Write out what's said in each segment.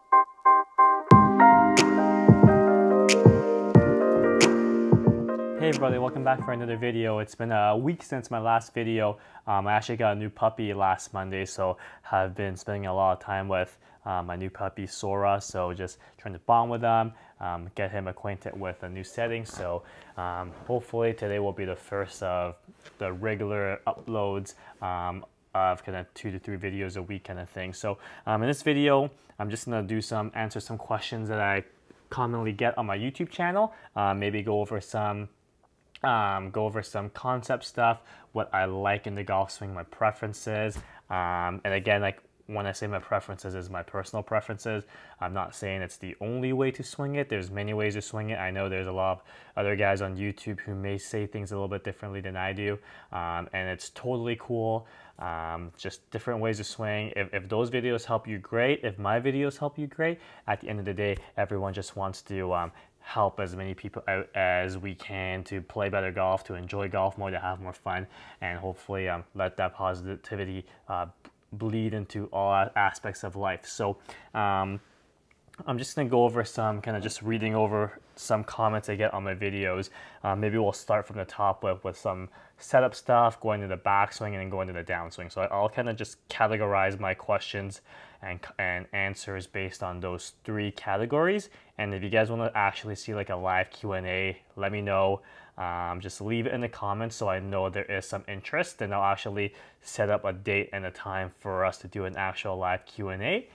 Hey everybody, welcome back for another video. It's been a week since my last video. I actually got a new puppy last Monday, so I've been spending a lot of time with my new puppy Sora, so just trying to bond with him, get him acquainted with a new setting. So hopefully today will be the first of the regular uploads of kind of 2 to 3 videos a week kind of thing. So in this video, I'm just gonna answer some questions that I commonly get on my YouTube channel, maybe go over some concept stuff, what I like in the golf swing, my preferences, and again, like when I say my preferences is my personal preferences. I'm not saying it's the only way to swing it. There's many ways to swing it. I know there's a lot of other guys on YouTube who may say things a little bit differently than I do, and it's totally cool. Just different ways to swing. If those videos help you, great. If my videos help you, great. At the end of the day, everyone just wants to help as many people out as we can to play better golf, to enjoy golf more, to have more fun, and hopefully let that positivity bleed into all aspects of life. So I'm just gonna go over some just reading over some comments I get on my videos. Maybe we'll start from the top with some setup stuff, going to the backswing and then going to the downswing. So I'll kind of just categorize my questions and answers based on those 3 categories. And if you guys want to actually see like a live Q&A, let me know. Just leave it in the comments so I know there is some interest, and I'll actually set up a date and a time for us to do an actual live Q&A.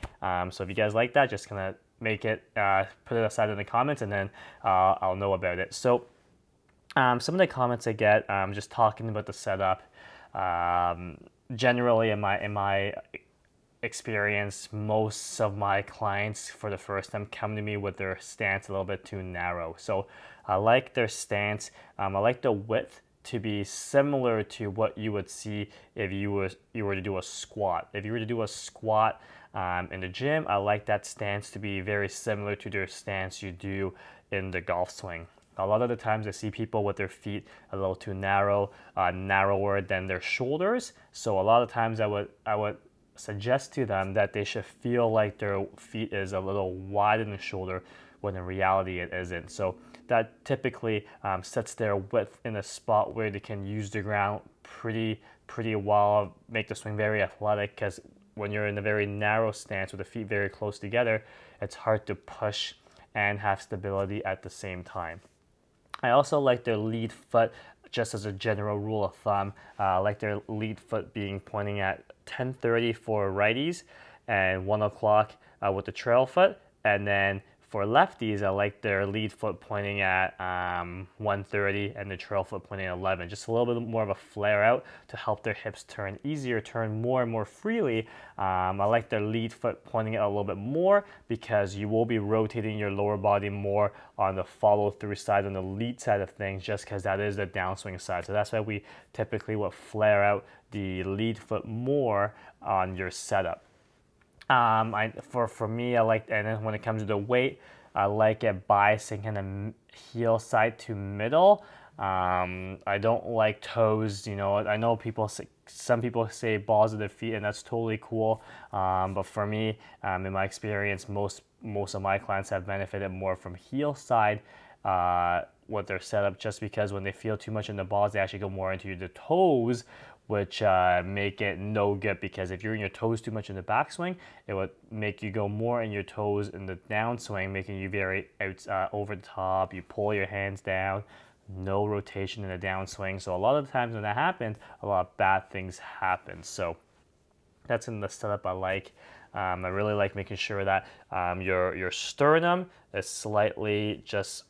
So if you guys like that, just gonna make it, put it aside in the comments, and then I'll know about it. So some of the comments I get, just talking about the setup, generally in my experience, most of my clients for the first time come to me with their stance a little bit too narrow. So I like their stance. I like the width to be similar to what you would see if you were to do a squat. If you were to do a squat in the gym, I like that stance to be very similar to their stance you do in the golf swing. A lot of the times I see people with their feet a little too narrow, narrower than their shoulders. So a lot of times I would suggest to them that they should feel like their feet is a little wide in the shoulder, when in reality it isn't. So that typically sets their width in a spot where they can use the ground pretty well, make the swing very athletic, because when you're in a very narrow stance with the feet very close together, it's hard to push and have stability at the same time. I also like their lead foot, just as a general rule of thumb. I like their lead foot being pointing at 10:30 for righties and 1 o'clock with the trail foot. And then for lefties, I like their lead foot pointing at 1:30 and the trail foot pointing at 11. Just a little bit more of a flare out to help their hips turn easier, turn more and more freely. I like their lead foot pointing out a little bit more, because you will be rotating your lower body more on the follow through side, on the lead side of things, just because that is the downswing side. So that's why we typically will flare out the lead foot more on your setup. For me, I like, and then when it comes to the weight, I like it biasing kind of heel side to middle. I don't like toes. You know, I know some people say balls of their feet, and that's totally cool. But for me, in my experience, most of my clients have benefited more from heel side with their setup, just because when they feel too much in the balls, they actually go more into the toes, which make it no good, because if you're in your toes too much in the backswing, it would make you go more in your toes in the downswing, making you very over the top. You pull your hands down, no rotation in the downswing. So a lot of the times when that happens, a lot of bad things happen. So that's in the setup I like. I really like making sure that your sternum is slightly just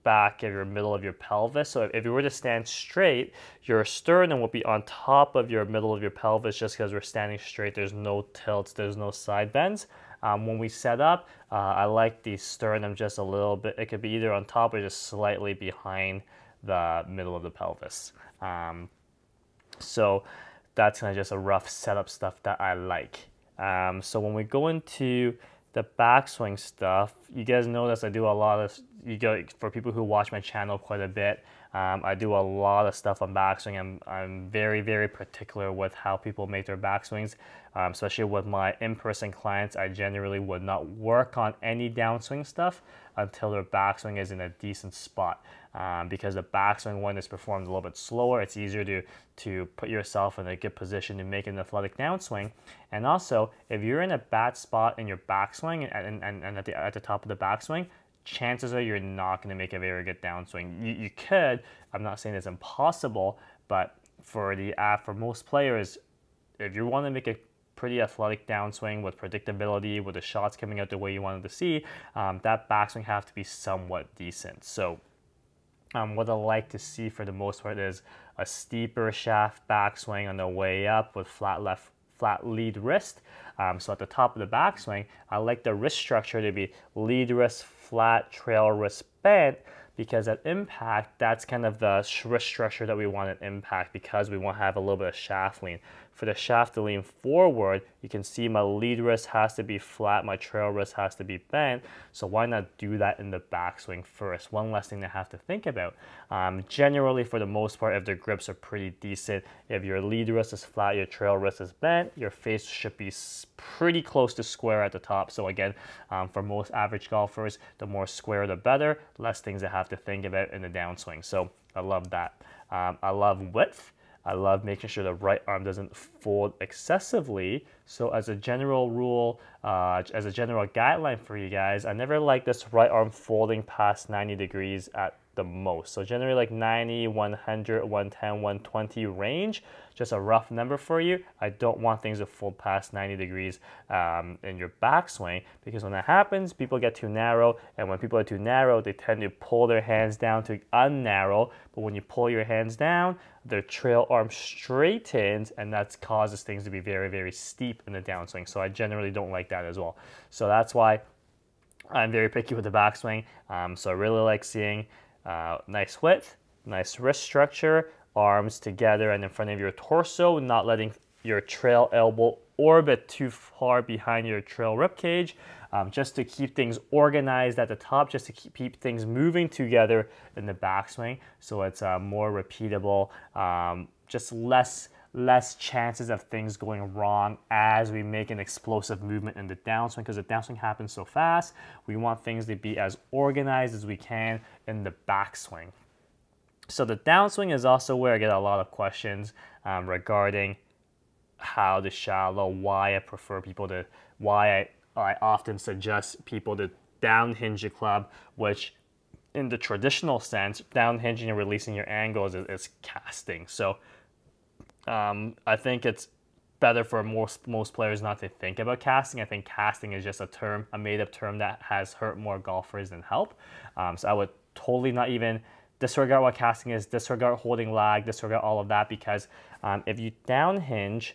back of your middle of your pelvis. So if you were to stand straight, your sternum will be on top of your middle of your pelvis, just because we're standing straight. There's no tilts, there's no side bends. When we set up, I like the sternum just a little bit. It could be either on top or just slightly behind the middle of the pelvis. So that's kind of just a rough setup stuff that I like. So when we go into the backswing stuff, you guys notice I do a lot of, for people who watch my channel quite a bit, I do a lot of stuff on backswing. I'm very, very particular with how people make their backswings, especially with my in-person clients. I generally would not work on any downswing stuff until their backswing is in a decent spot. Because the backswing, when it's performed a little bit slower, it's easier to put yourself in a good position to make an athletic downswing. And also, if you're in a bad spot in your backswing and at the top of the backswing, chances are you're not going to make a very good downswing. You could, I'm not saying it's impossible, but for most players, if you want to make a pretty athletic downswing with predictability, with the shots coming out the way you wanted to see, that backswing have to be somewhat decent. So what I like to see for the most part is a steeper shaft backswing on the way up with flat lead wrist. So at the top of the backswing, I like the wrist structure to be lead wrist, flat, trail wrist bent, because at impact, that's kind of the wrist structure that we want at impact, because we want to have a little bit of shaft lean. For the shaft to lean forward, you can see my lead wrist has to be flat, my trail wrist has to be bent, so why not do that in the backswing first? One less thing to have to think about. Generally, for the most part, if the grips are pretty decent, if your lead wrist is flat, your trail wrist is bent, your face should be pretty close to square at the top. So again, for most average golfers, the more square the better, less things to have to think about in the downswing. So I love that. I love width. I love making sure the right arm doesn't fold excessively. So as a general rule, as a general guideline for you guys, I never like this right arm folding past 90 degrees at the most. So generally like 90, 100, 110, 120 range, just a rough number for you. I don't want things to fold past 90 degrees in your backswing, because when that happens, people get too narrow, and when people are too narrow, they tend to pull their hands down to unnarrow. But when you pull your hands down, the trail arm straightens, and that causes things to be very, very steep in the downswing. So I generally don't like that as well. So that's why I'm very picky with the backswing. So I really like seeing nice width, nice wrist structure, arms together and in front of your torso, not letting your trail elbow orbit too far behind your trail rib cage, just to keep things organized at the top, just to keep things moving together in the backswing, so it's more repeatable, just less chances of things going wrong as we make an explosive movement in the downswing, because the downswing happens so fast. We want things to be as organized as we can in the backswing. So the downswing is also where I get a lot of questions regarding how to shallow, why I prefer people to, why I often suggest people to downhinge a club, which in the traditional sense, downhinging and releasing your angles is casting. So I think it's better for most players not to think about casting. I think casting is just a made-up term that has hurt more golfers than help. So I would totally not even disregard what casting is, disregard holding lag, disregard all of that, because if you downhinge,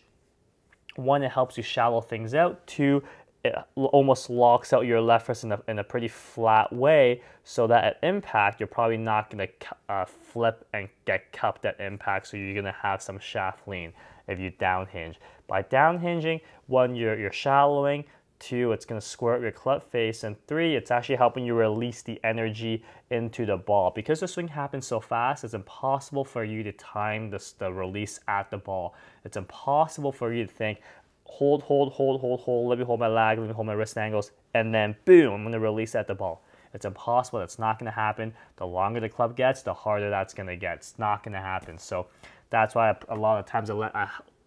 one, it helps you shallow things out. Two, it almost locks out your left wrist in a pretty flat way, so that at impact, you're probably not going to flip and get cupped at impact, so you're going to have some shaft lean if you downhinge. By downhinging, one, you're shallowing. Two, it's going to square up your club face. And three, it's actually helping you release the energy into the ball. Because the swing happens so fast, it's impossible for you to time the release at the ball. It's impossible for you to think, hold, let me hold my lag, let me hold my wrist angles, and then boom, I'm going to release at the ball. It's impossible. It's not going to happen. The longer the club gets, the harder that's going to get. It's not going to happen. So that's why a lot of times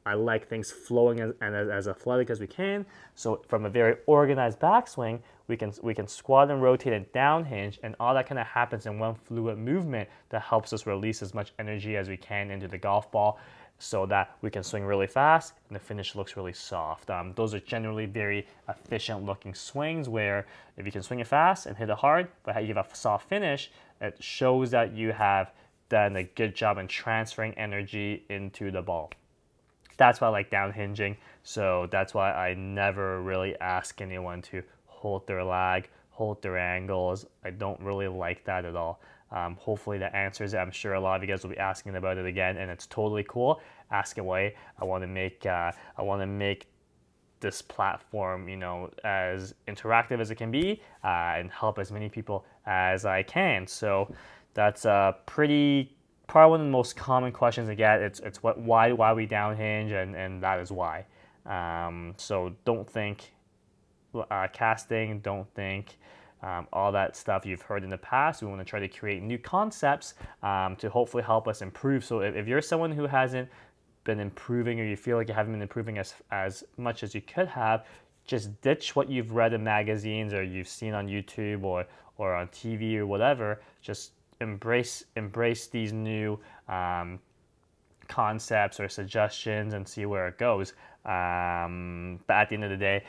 I like things flowing as athletic as we can. So from a very organized backswing, we can squat and rotate and downhinge, and all that kind of happens in one fluid movement that helps us release as much energy as we can into the golf ball, so that we can swing really fast and the finish looks really soft. Those are generally very efficient looking swings, where if you can swing it fast and hit it hard, but you have a soft finish, it shows that you have done a good job in transferring energy into the ball. That's why I like downhinging. So that's why I never really ask anyone to hold their lag, hold their angles. I don't really like that at all. Hopefully that answers it. I'm sure a lot of you guys will be asking about it again, and it's totally cool. Ask away. I want to make this platform, as interactive as it can be, and help as many people as I can. So that's a pretty probably one of the most common questions I get. It's why we down hinge, and that is why. So don't think casting, don't think all that stuff you've heard in the past. We want to try to create new concepts to hopefully help us improve. So if you're someone who hasn't been improving, or you feel like you haven't been improving as much as you could have, just ditch what you've read in magazines or you've seen on YouTube or on TV or whatever. Just embrace these new concepts or suggestions and see where it goes. But at the end of the day,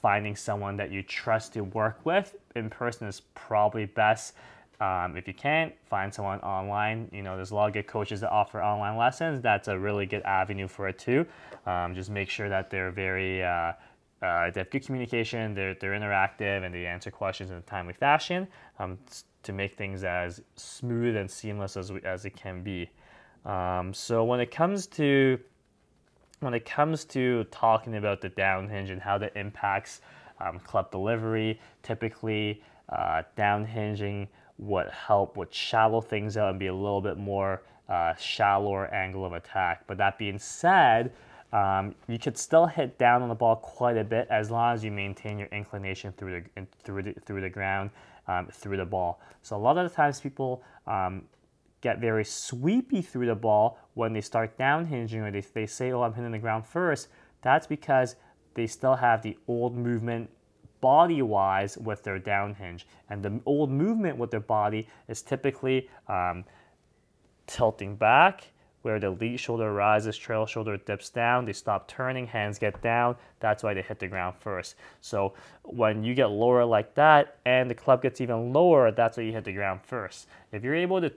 finding someone that you trust to work with in person is probably best. If you can't, find someone online. You know, there's a lot of good coaches that offer online lessons. That's a really good avenue for it too. Just make sure that they're very, they have good communication, they're interactive, and they answer questions in a timely fashion to make things as smooth and seamless as it can be. So when it comes to talking about the down hinge and how that impacts club delivery, typically down hinging would shallow things out and be a little bit more shallower angle of attack. But that being said, you could still hit down on the ball quite a bit as long as you maintain your inclination through the ground, through the ball. So a lot of the times people get very sweepy through the ball when they start down hinging, or they say, oh, I'm hitting the ground first. That's because they still have the old movement body-wise with their down hinge. And the old movement with their body is typically tilting back, where the lead shoulder rises, trail shoulder dips down, they stop turning, hands get down. That's why they hit the ground first. So when you get lower like that and the club gets even lower, that's why you hit the ground first. If you're able to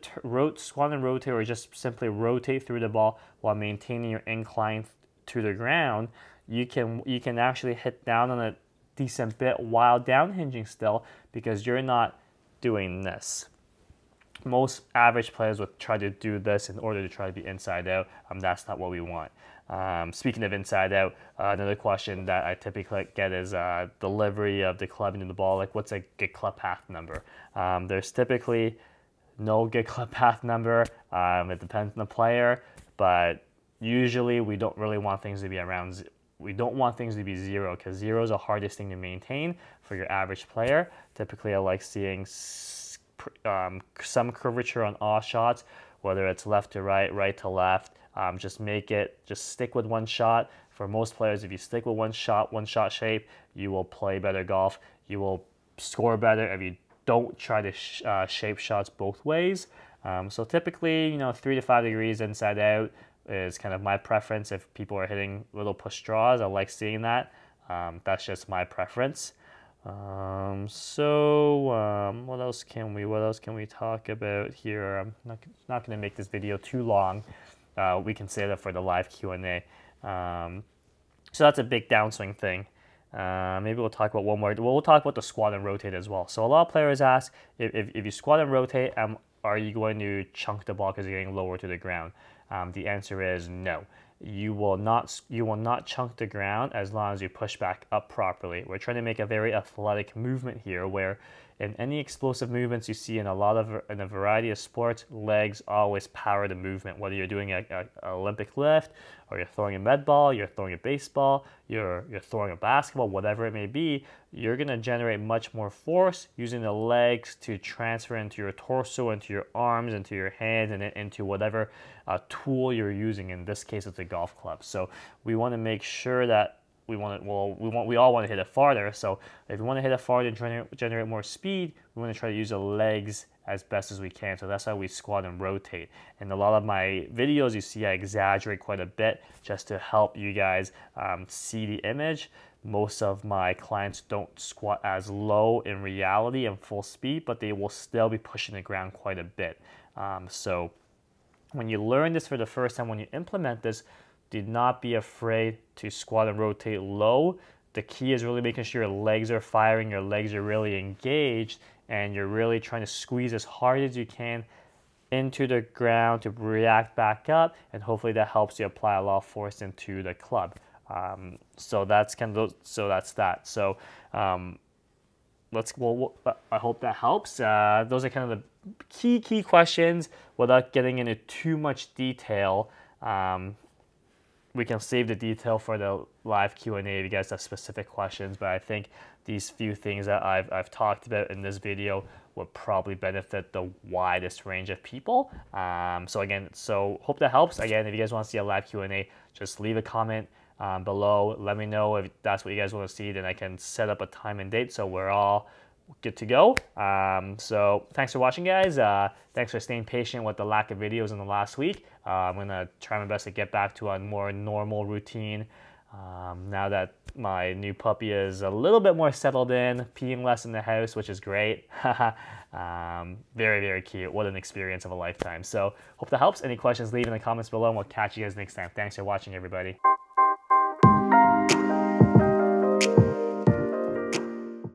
squat and rotate, or just simply rotate through the ball while maintaining your incline to the ground, you can actually hit down on a decent bit while down hinging still, because you're not doing this. Most average players would try to do this in order to try to be inside out. That's not what we want. Speaking of inside out, another question that I typically get is delivery of the club into the ball. Like, what's a good club path number? There's typically no good club path number. It depends on the player, but usually we don't really want things to be around. We don't want things to be zero, because zero is the hardest thing to maintain for your average player. Typically, I like seeing some curvature on all shots, whether it's left to right, right to left. Just stick with one shot. For most players, if you stick with one shot shape, you will play better golf. You will score better if you don't try to shape shots both ways. So typically, 3 to 5 degrees inside out is kind of my preference. If people are hitting little push draws, I like seeing that. That's just my preference. What else can we talk about here? I'm not going to make this video too long. We can save that for the live Q&A. So that's a big downswing thing. Maybe we'll talk about one more. We'll talk about the squat and rotate as well. So a lot of players ask, if you squat and rotate, are you going to chunk the ball because you're getting lower to the ground? The answer is no. You will not chunk the ground as long as you push back up properly. We're trying to make a very athletic movement here, where in any explosive movements you see in a variety of sports, legs always power the movement. Whether you're doing an Olympic lift, or you're throwing a med ball, you're throwing a baseball, you're throwing a basketball, whatever it may be, you're going to generate much more force using the legs to transfer into your torso, into your arms, into your hands, and into whatever tool you're using. In this case, it's a golf club. So we want to make sure that we all want to hit it farther. So if we want to hit it farther and generate more speed, we want to try to use the legs as best as we can. So that's how we squat and rotate. In a lot of my videos, you see I exaggerate quite a bit just to help you guys see the image. Most of my clients don't squat as low in reality and full speed, but they will still be pushing the ground quite a bit. So when you learn this for the first time, when you implement this, do not be afraid to squat and rotate low. The key is really making sure your legs are firing, your legs are really engaged, and you're really trying to squeeze as hard as you can into the ground to react back up, and hopefully that helps you apply a lot of force into the club. So that's that. So I hope that helps. Those are kind of key questions without getting into too much detail. We can save the detail for the live Q&A if you guys have specific questions, but I think these few things that I've talked about in this video would probably benefit the widest range of people. So hope that helps. Again, if you guys want to see a live Q&A, just leave a comment below. Let me know if that's what you guys want to see, then I can set up a time and date so we're all good to go. So thanks for watching, guys. Thanks for staying patient with the lack of videos in the last week. I'm gonna try my best to get back to a more normal routine now that my new puppy is a little bit more settled in, peeing less in the house, which is great. Very cute. What an experience of a lifetime. So hope that helps. Any questions, leave in the comments below, and we'll catch you guys next time. Thanks for watching, everybody.